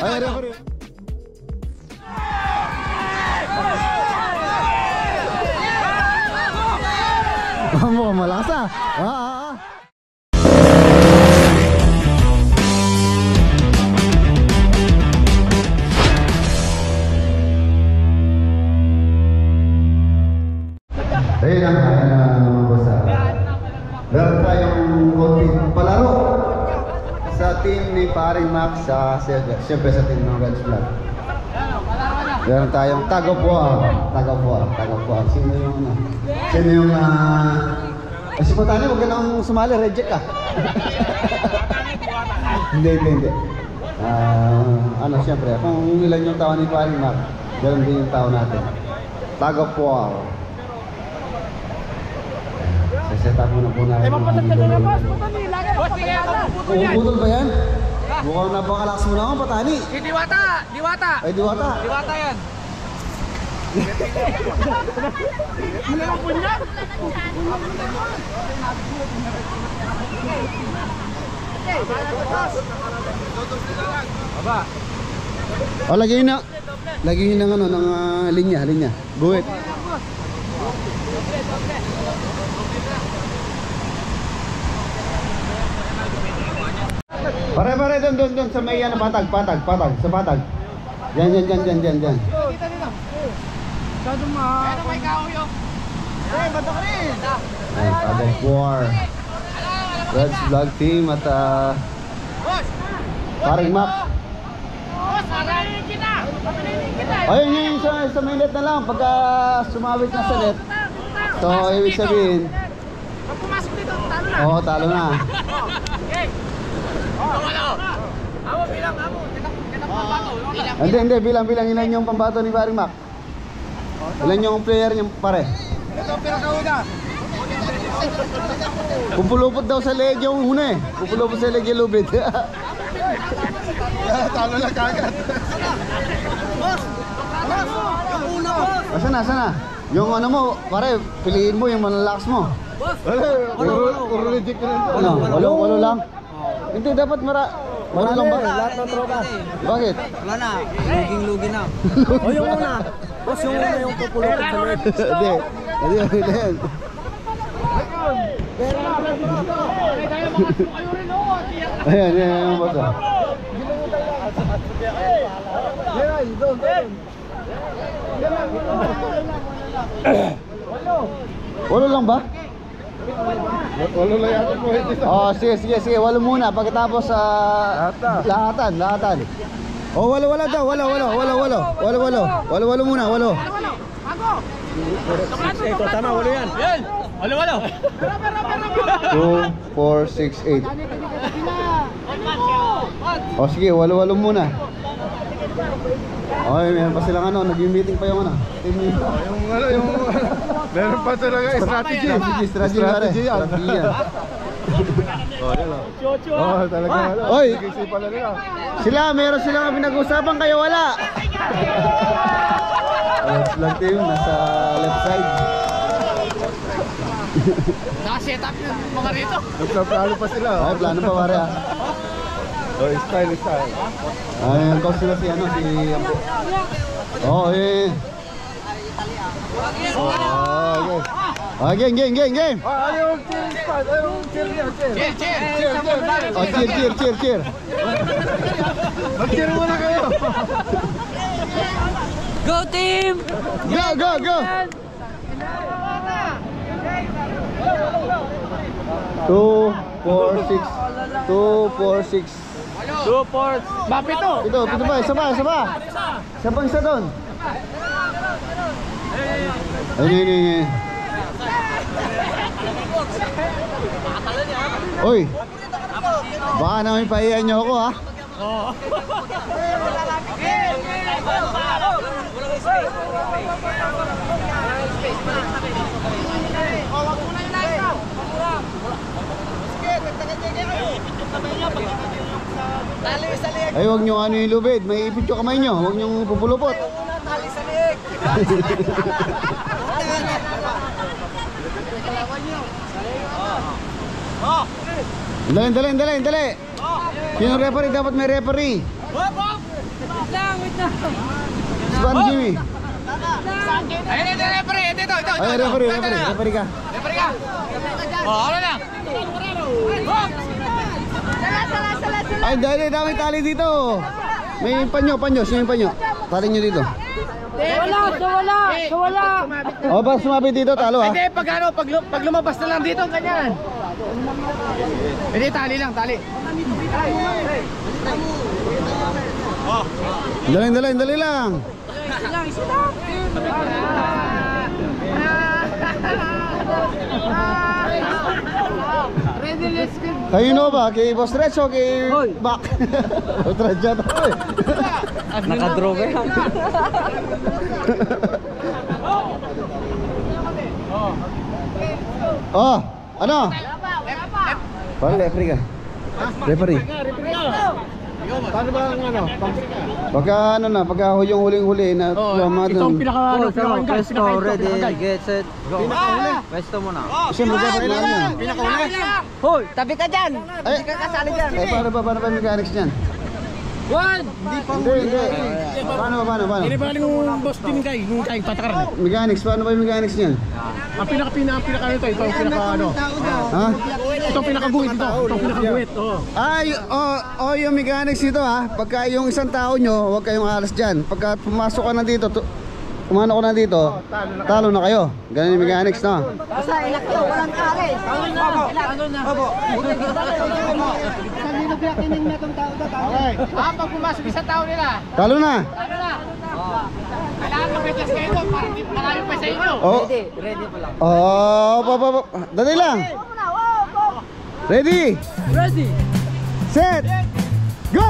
Ay, referee. Mukhang malakas ah. Ayun lang, mga boss. Meron tayong konting palaro sa team ni Paring Max, siyempre sa team ng Reds Vlog. Meron tayong tag of war. Sino yung si Patani, huwag ka nang sumali, reject ka. Hindi. Siyempre, kung ilan yung tao ni Paring Max, ganoon din yung tao natin. Tag of war. Set up muna po natin. Puputol ba yan? Mukhang napakalakas mo naman, Patani. Si Diwata. Ay, Diwata. Diwata yan. Oh, lagyan ng ano, ng linya. Guhit. Pare, doon sa may ano, patag. Sa patag. Yan. Masyado Pero may kahoy yun. Batok rin. Ay, tag of war. Reds Vlog team at Paring Max. Ayun yung sa may net na lang. Pagka sumawit na sa net, so ibig sabihin, pag pumasok dito, talo na. Oo, talo na. Okay. Amo bilang. Hindi, bilang ilan yung pambato ni Paring Mac? Ilan yung player niya, pare? Ito ang pinakauna. Pupulupot daw sa leg yung una eh. Pupulupot sa leg yung lubid. Talo na kagad. Boss! Yung una, boss! Sana? Yung ano mo, pare, piliin mo yung malalakas mo. Boss! Puro reject na rin. Ano? Walo lang? Hindi, dapat walo lang ba? Lahat ng tropa. Bakit? Wala na. Luging-lugi na. O yung una. Boss, yung una yung pupulupot sa leg. Hindi. Ayan yung boss. Walo lang ba? Walo lang yata po. Oh, sige, walo muna pagkatapos sa lahatan. Oh, walo daw, walo muna, walo. Ito tama, walo yan. Yan! Walo! 2, 4, 6, 8. Oh, sige, walo muna. Okay, meron pa silang ano, nag-meeting pa yung ano. Yung meron pa talaga strategy. Strategy yan. Oh, yan o. Oh, talaga. Oy! Nag-isipan na nila. Meron silang pinag-usapan kayo wala. Vlog team, nasa left side. Naka-set up yung mga rito. Nagplano pa sila. Ay, plano pa pare ah. Oh, style. Ay, ang cause sila si Ampo. Oh, eh. Oh, game. Yung cheer spot. Yung cheer niya. Oh, cheer. Mag-cheer muna kayo. Go team! Go! 2, 4, 6. 2 ports. Mapito! Ito ba? Isa pa. Isa doon. Ayun. Oy! Baka namin paiyan nyo ako ha. Oo. Ay, huwag nyo ano yung lubid. May ipit yung kamay nyo. Huwag nyo pupulupot. Tali sa liig. Dali. Sino referee? Dapat may referee. Span Jimmy. Ayun, ito, referee. Ito. Ay, referee ka. Referee ka. Oh, ano lang? Ay, dahil dami tali dito. May panyo. Sino yung panyo? Tali nyo dito. Wala. O, pag sumabit dito, talo ha. Hindi, pag lumabas na lang dito, ganyan. Hindi, tali lang. Dali lang. Ready, let's go. Kayo no ba? Kay Boss Reds o kay Bak? Boss Reds yata to eh. Nakadroga yan. Oh, ano? Paano referee ka? Referee. Paano ba ang ano? Pagka huling-huli na tama doon. Presto, ready, get set, go. Presto mo na. Siyempre dapat na yan. Hoy, tabi ka dyan. Ay, Hindi ka kasali dyan. paano ba mechanics niyan? Hindi. Paano? Ini bali ng boss din kay, yung kay patakaran. Mechanics, paano ba yung mechanics niyan? Ang pinaka ito, ito ang pinaka ano. Ha? Ito ang pinakaguhit ito. Ito ang pinakaguhit. Oh. Ay, yung mechanics dito ha. Pagka yung isang tao nyo, huwag kayong alas dyan. Pagka pumasok ka na dito, umano ko na dito, talo na kayo. Ganun yung mechanics, no? Basta ilak to, walang alis. Pag pumasok isang tao nila. Talo na. Kailangan mapitas kayo doon para malayo pa sa inyo. Oh. Ready pa lang. Dali lang. Ready? Ready. Set. Go!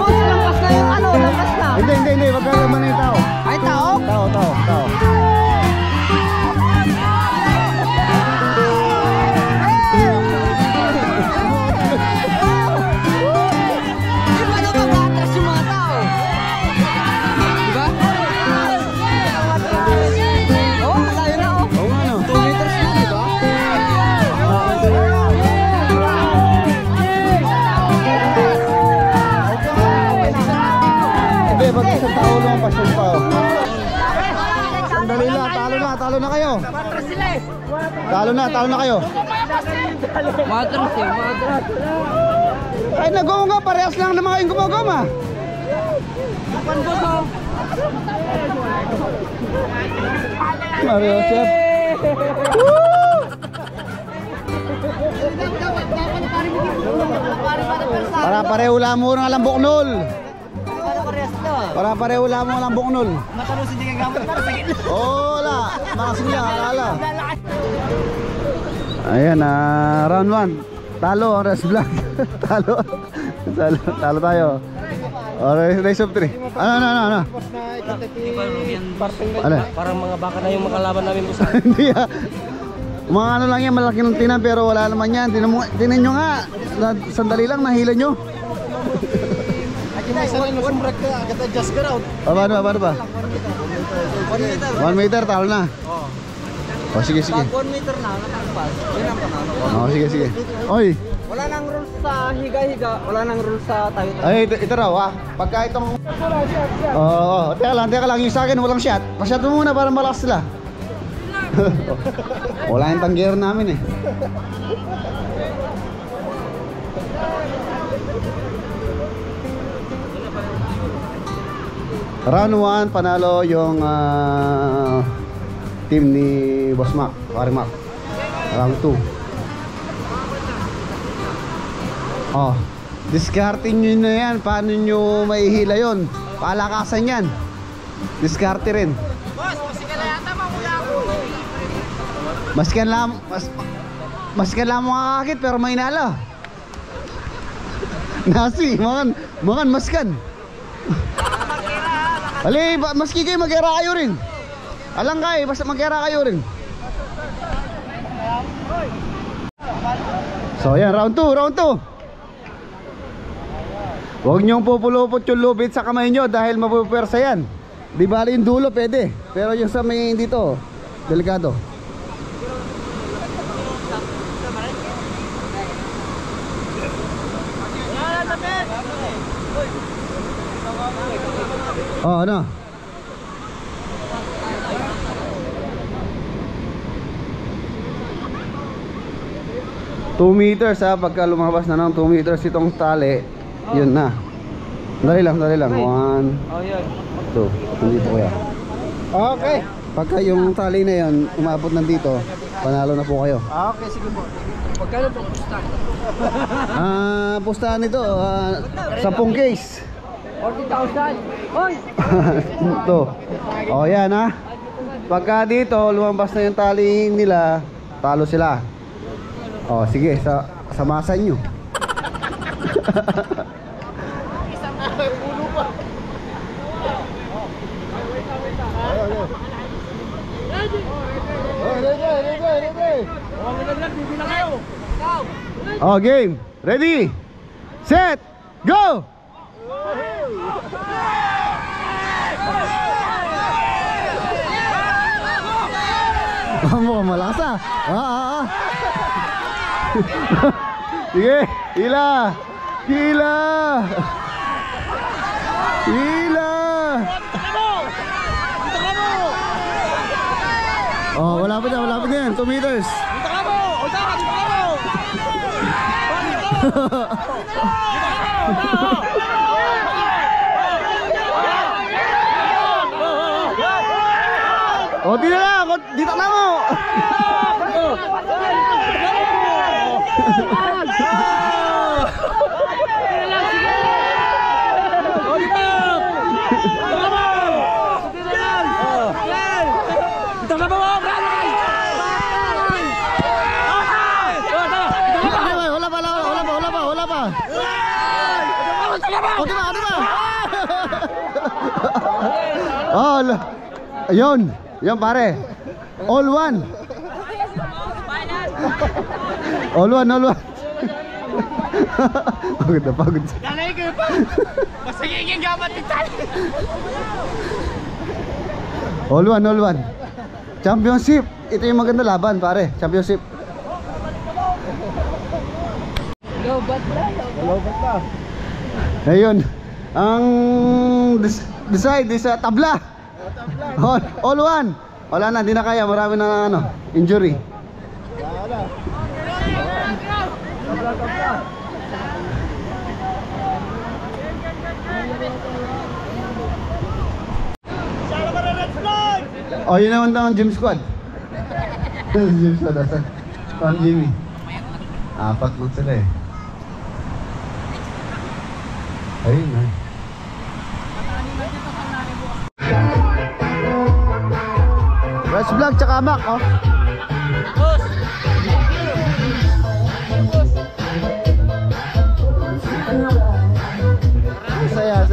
Lampas na yung ano, lampas na. Hindi. Wag ka naman yung tao. Ay, tao? Tao. Di ba napag-atras yung mga tao? Diba? Oh, layo na oh. Oo nga, no? 2 meters na, diba? Hindi, pag isang tao lang pa siya tao. Sandali lang, talo na kayo. Talo na kayo. Matras eh, matras. Ay, nag-uunga, parehas lang naman kayong gumagama. Mario Chef. Para pareho lang mo ng lambok nol. Para pareho lang mo ng lambok nol. Matalo si Digang Gamot para sa gitna. Oh, wala. Makasin niya, akala. Ayan, round 1. Talo ang Res Vlog. Talo tayo. Race of 3. Ano? Ano? Parang mga baka na yung makalaban namin po sa... Hindi ah. Mga ano lang yan, malaki ng tinan pero wala naman yan. Tinan nyo nga. Sandali lang, nahila nyo. Paano ba? 1 meter, talo na. Oh, sige. Pag 1 meter na, nakagpas. Yun ang panalo. Oh, sige. Oy. Wala nang rules sa higa-higa, wala nang rules sa tayo-tayo. Ay, ito raw ah. Pagka itong... Teka lang. Yung sa akin, walang shot. Pa-shot mo muna para malakas sila. Wala yung tanggero namin eh. Round 1, panalo yung team ni Boss Mac, Pare Mac. Round 2. Oh, discarding nyo na yan. Paano nyo maihila yon? Palakasan yan. Discarte rin. Boss, masikala yata mamula ako. Maskan lang mga kakit pero may nala. Nasi, mangan maskan. Ali, maski kayo mag-era kayo rin. Alang kayo, basta mag-era kayo rin. So yan, round 2. Huwag niyong pupulupot yung lubid sa kamay nyo dahil mapupersa yan. Di bali yung dulo pwede, pero yung sa may dito, delikado. Oh, ano? Two meters ha, pagka lumabas na ng 2 meters itong tali, yun na. Dali lang. 1, 2. Nandito kuya. Okay. Pagka yung tali na yun, umabot nandito, panalo na po kayo. Okay, sige po. Pagkano po pustahan? Pustahan nito, 10 case. 40,000. Hoy! Ito. O yan ha. Pagka dito, lumabas na yung tali nila, talo sila. O sige, samasan nyo. Oh, game. Ready? Set. Go. Mukhang malakas ah. Sige, hila. Oh, wala pa yan, 2 meters. Oh, di na lang, dito na mo. Wala pa. O, diba? Oh, ayun. Yan pare. All one. Pagod. Nanay ko pa. Masagiging gamat ni Tal. All one. Championship. Ito yung maganda laban pare. Championship. Lobat na. Ayun. Ang decide sa tabla. All one. Wala na, di na kaya. Marami na injury. Oh, yun naman daw ang gym squad. Gym squad, asan? Ang Jimmy. 4 lang sila eh. Ayun na. Fresh vlog tsaka Mac, oh. Saya.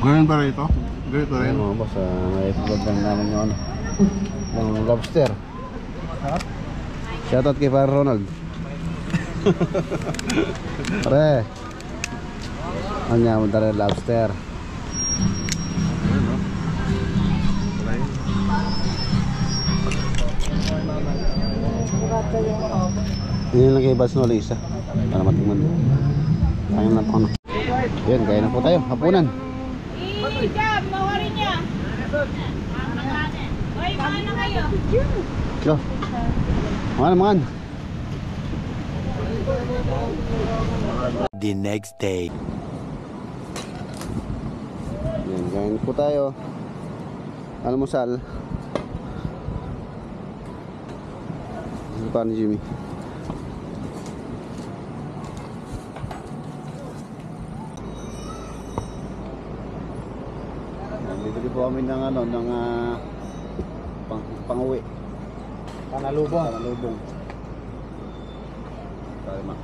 Ganyan ba rito? Ganito rin. Ayun mga boss, may vlog lang namin yung ano, yung lobster. Shoutout kay Pare Ronald. Pare, ano niya mo tara lobster. Yan lang kay Bas Noli isa para matingman. Kaya na po. Yan, kaya na po tayo, hapunan. Jam, nawarin niya. Hoy, mga na kayo. Yo. Mangan. The next day. Yan, kain po tayo. Almusal. Ano pa ni Jimmy? Bibili po kami ng ano, ng pang-uwi. Panalubong. Sorry ma.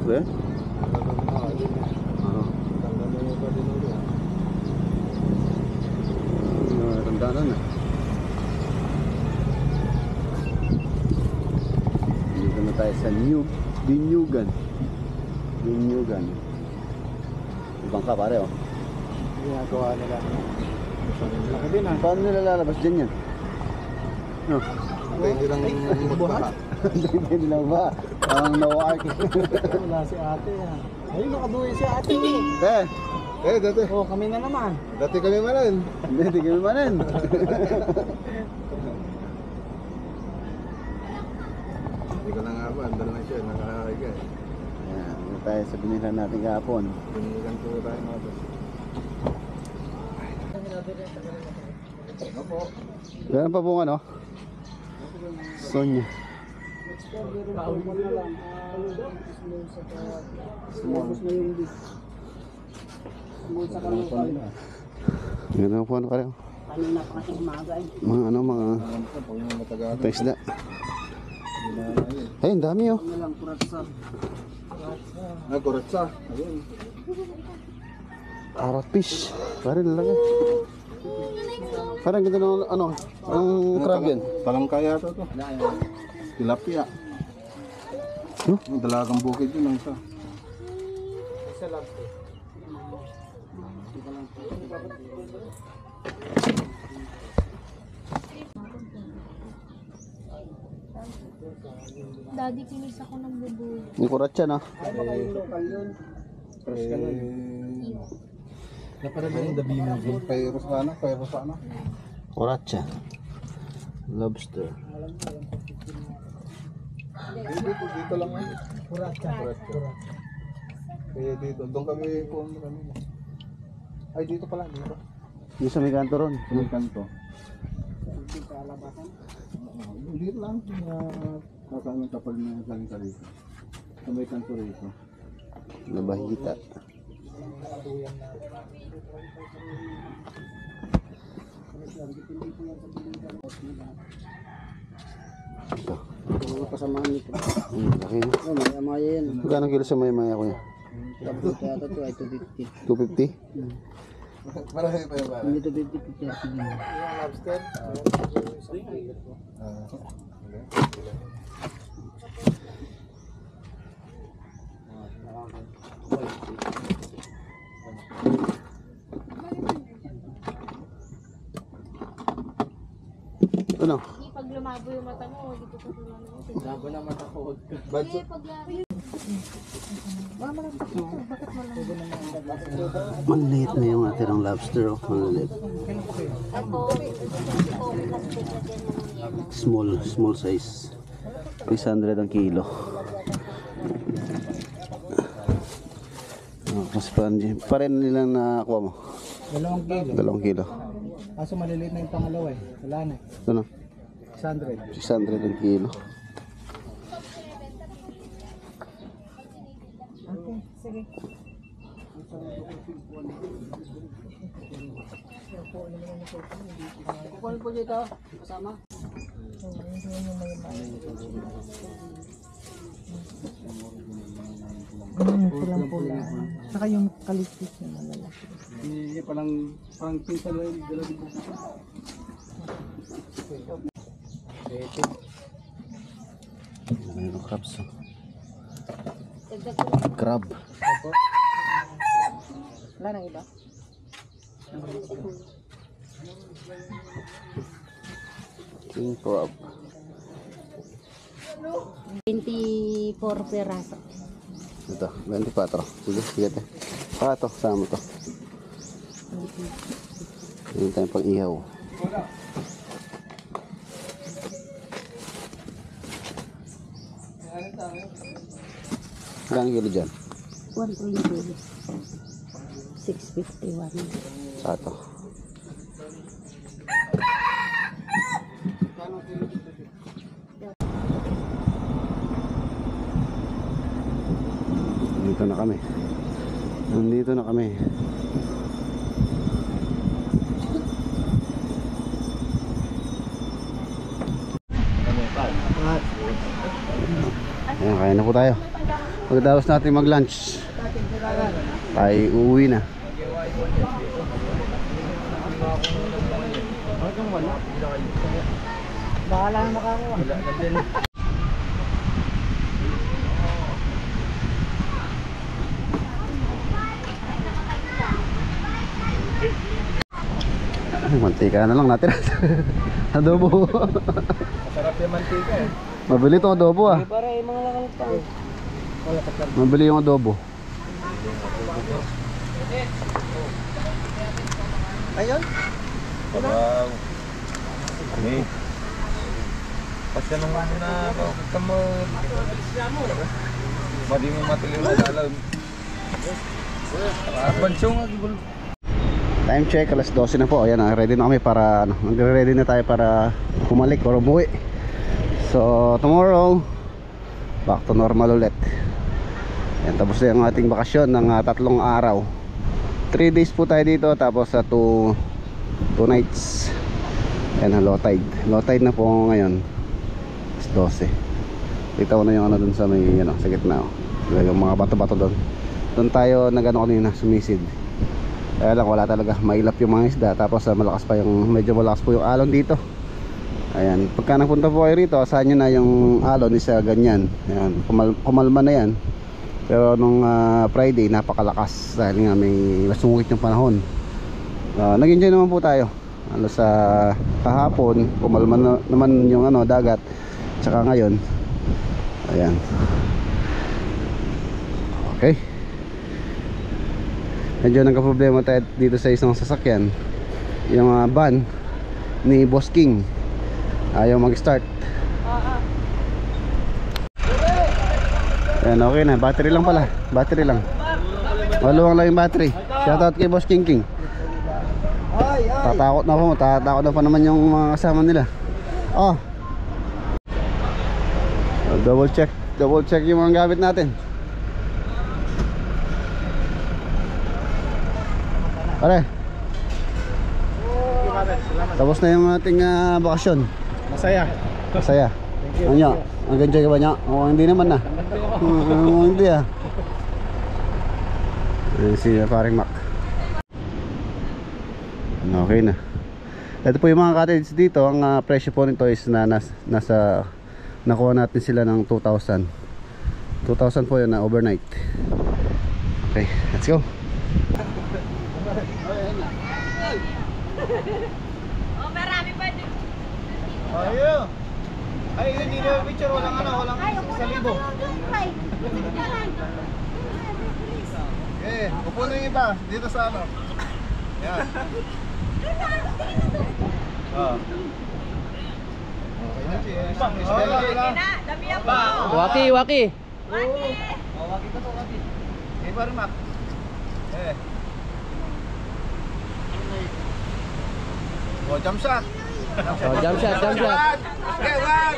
ba? Tanda na. Dito na tayo sa Binyugan. Ibang ka pare oh. Ginagawa nila. Laki din ah. Paano nila lalabas dyan yan? No. Hindi lang magbaha. Hindi lang ba? Ang no-arc. Wala si ate ah. Ayun, nakaduwi si ate. Dati. Oh, kami na naman. Dati kami manan. Hindi kami manan. Hindi ko na nga ba, andal na siya, nakahiga. Ayan, ito tayo sa binilan natin kahapon. Pinigan po tayo mga boss. Ano po? Ganun pa pong ano? Sonya. Ganun po ano ka rin. Kanina pa kasi umaga eh. Mga ano, mga Pag mga matagal. isda. Ay, ang dami oh. Ano lang, kuratsa. Kuratsa. Ayun. Parrot fish. Parang lalaki. Parang ganda ng ano, ang crab yan. Talangkaya to. Tilapia. Huh? Ang dalagang bukid yun ang isa. Daddy, kinis ako ng bubuo. Yung kuratsa no? Fresh ka nun. Naparami yung dabi mo. Pero sana. Kuratsa. Lobster. Dito lang eh. Kuratsa. Kaya dito, doon kami po kanina. Ay dito pala, dito. Yung sa may kanto ron. Yung kanto. Dito lang. Kasama kapag na galing ka rito. Sa may kanto rito. Nabahita. Ito. Mga kasamahan nito. Laki no? Oh, may amaya yan. Magkano kilo sa maya-maya ko niya? Tapos ito yata ito ay 250. 250? Marami pa yung Hindi 250, 50. Lobster. Ano? Hindi, pag lumabo yung mata mo, dito ko lumabo. Labo na mata ko. Hindi, pag labo. Manliit na yung atirang lobster. Oh. Manliit. Small size. 600 ang kilo. Oh, mas pa rin nilang nakuha mo. 2 kilo. 2 kilo. Kaso maliliit na yung pangalawa eh. Wala na. Ano? 600. 600 ang kilo. Kukunin po dito, kasama. Pulang-pula. Saka yung kaliskis na malalaki. Hindi parang pinsa lang dala dito. Ano crabs? Oh. Crab. Wala nang iba. King crab. 24 peraso. Ito, 24. Sige, sige te. Ito, sama to. Hindi tayo pang ihaw. Gano'ng kilo dyan? 120. 651. Sato. Nandito na kami. Nandito na kami. Ayan, kaya na po tayo. Pagkatapos natin mag-lunch, tayo uuwi na. Baka lang makakuha. Mantika na lang natin. Adobo. Masarap yung mantika eh. Mabili itong adobo ah. Para yung mga lakamit pa. Mabili yung adobo. Ayun. Wow. Ani. Pasya naman na kamu. Madi mo matilim na dalam. Pansong agul. Time check, alas 12 na po. Ayan, ready na kami para nagre-ready na tayo para pumalik or umuwi. So tomorrow back to normal ulit. Ayan, tapos na yung ating bakasyon ng 3 araw. 3 days po tayo dito, tapos 2 nights. Ayan, low tide. Low tide na po ngayon. Alas 12. Kita ko na yung ano dun sa may sa gitna. Yung mga bato-bato doon. Doon tayo nagano kanina, sumisid. Kaya lang wala talaga, mailap yung mga isda. Tapos medyo malakas po yung alon dito. Ayan, pagka napunta po kayo rito, asahan nyo na yung alon isa ganyan. Ayan, kumalma na yan. Pero nung Friday, napakalakas. Dahil nga may masungkit yung panahon. Nag-enjoy naman po tayo. Sa kahapon, kumalma na naman yung dagat. Tsaka ngayon, ayan. Okay. Medyo nagka-problema tayo dito sa isang sasakyan. Yung van ni Boss King ayaw mag-start. Ayan, okay na, battery lang pala. Battery lang. Maluwang lang yung battery. Shoutout kay Boss King King. Tatakot na pa naman yung mga kasama nila. Double check yung mga gamit natin. Pare, tapos na yung ating bakasyon. Masaya. Ano, nag-enjoy ka ba niya? O hindi naman na. Hindi ah. Si paring Mac. Okay na. Ito po yung mga cottage dito. Ang presyo po nito is nasa nakuha natin sila ng 2,000. 2,000 po yun na overnight. Okay, let's go. Oh, marami pa din. Ayun. Ay, hindi na picture, walang sa libo. Upo na yung iba dito sa Yan. Waki. Waki ka to, Waki. Mak. Jump shot. Jump shot. Okay, one.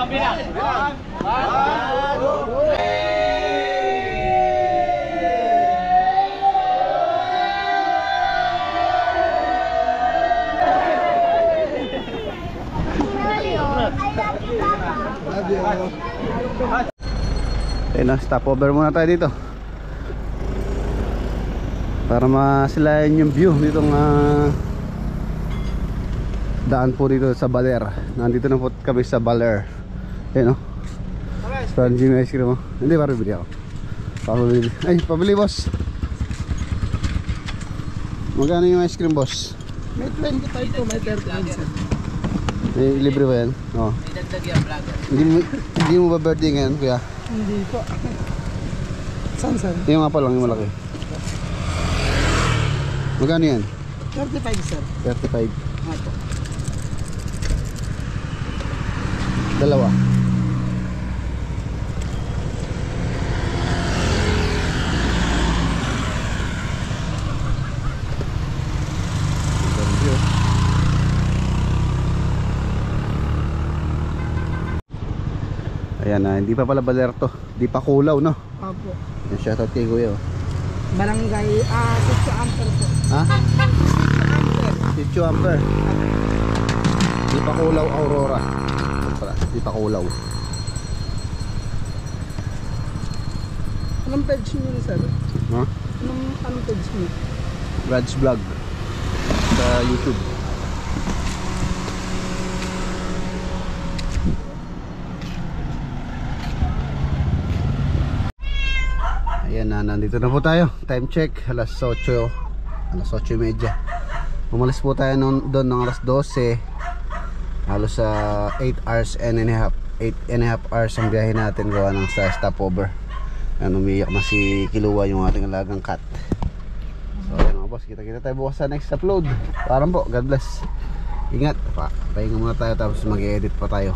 Bilang. Ayun na, stopover muna tayo dito para masilayan yung view ditong daan po dito sa Baler. Nandito na po kami sa Baler. Ayun o, spongy na ice cream o. Hindi, parang bibili ako. Pabili boss. Magkano yung ice cream boss? May 25 to, may 30 minsan. May libre ba yan? Oo. Hindi mo ba birthday ngayon kuya? Hindi po. Saan? Yung nga pa lang, yung malaki. Magkano yan? 35 sir. 35. Apo. Dalawa. Ayan na, hindi pa pala Baler to. Di pa Kulaw, no? Apo. Yung shoutout kay kuya, oh. Barangay, Sitio Amper po. Ha? Sitio Amper. Di pa Kulaw, Aurora. Di pa Kulaw. Anong page niyo sir? Ha? Anong page niyo? Rad's Vlog sa YouTube. Ayan, nandito na po tayo. Time check, alas 8:30. Umalis po tayo doon ng alas 12. Halos sa 8 hours and a half hours ang biyahe natin gawa ng sa stopover. Ayan, umiyak na si Kiluwa, yung ating alagang cat. So ayan mga boss, kita-kita tayo bukas sa next upload. Parang po, God bless. Ingat pa, pahinga muna tayo tapos mag-edit pa tayo.